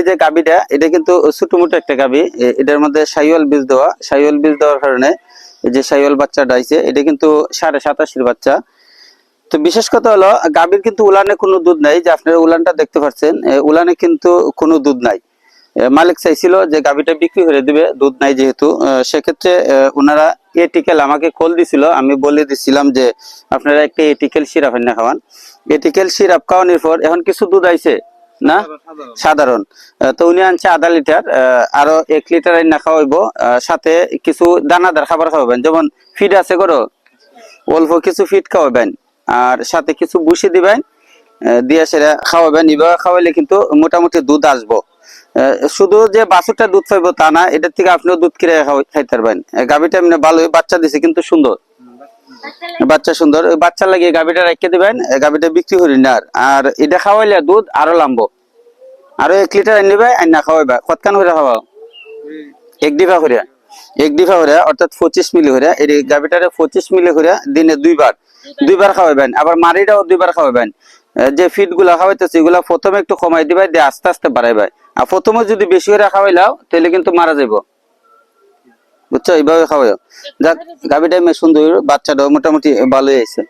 এই যে গাবিটা এটা কিন্তু ছোট মোটো একটা গাবি, এটার মধ্যে শাহিওয়াল বীজ দেওয়া, শাহিওয়াল বীজ দেওয়ার কারণে এই যে শাহিওয়াল বাচ্চাটা আইছে, এটা কিন্তু 87.5 বাচ্চা। তো বিশেষ কথা হলো গাবির কিন্তু উলানে কোনো দুধ নাই, যে আপনারা উলানটা দেখতে পাচ্ছেন, উলানে কিন্তু কোনো দুধ নাই। মালিক চাইছিল যে গাবিটা বিক্রি করে দিবে, দুধ নাই যেহেতু, সেক্ষেত্রে ওনারা এটিকেল আমাকে কল দিছিল, আমি বলে দিছিলাম যে আপনারা একটা এটিকেল সিরাপ এনে খাওয়ান। এটিকেল সিরাপ খাওয়ানোর পর এখন কিছু দুধ আইছে না সাধারণ, তো উনি আনছে আধা লিটার, আরো 1 লিটার না খাওয়াইবো, সাথে কিছু দানাদার খাবার খাওয়াবেন, যেমন ফিড আছে করো, অল্প কিছু ফিড খাওয়াবেন, আর সাথে কিছু ভুসি দিবেন, দিয়ে সেটা খাওয়াবেন। এভাবে খাওয়াইলে কিন্তু মোটামুটি দুধ আসবো। শুধু যে বাছুরটা দুধ পাইবো তা না, এটার থেকে আপনিও দুধ কিনে খাইতে পারবেন। গাভীটা এমনি ভালোই বাচ্চা দিছে, কিন্তু সুন্দর বাচ্চা, সুন্দর। ওই বাচ্চা লাগিয়ে গাভীটা রেখে দিবেন, গাভীটা বিক্রি করি না। আর এটা খাওয়াইলে দুধ আরো লাম্বো, আরো 1 লিটার নিবে না খাওয়াইবা। কতখান করে খাওয়াও? 1 ডিফা করে, 1 ডিফা করে, অর্থাৎ 25 মিলি করে। এই গাভীটারে 25 মিলি করে দিনে দুইবার খাওয়াবেন। আবার মারিটাও 2বার খাওয়াবেন। যে ফিড গুলা খাওয়াইতেছে এগুলা প্রথমে একটু কমাই দিবাই, দিয়ে আস্তে আস্তে বাড়াইবাই। আর প্রথমে যদি বেশি করে খাওয়াইলাও তাহলে কিন্তু মারা যাইব, বুঝছো? এইভাবে খাওয়াই। যাক, গাভীটা সুন্দর, বাচ্চাটাও মোটামুটি ভালোই আছে।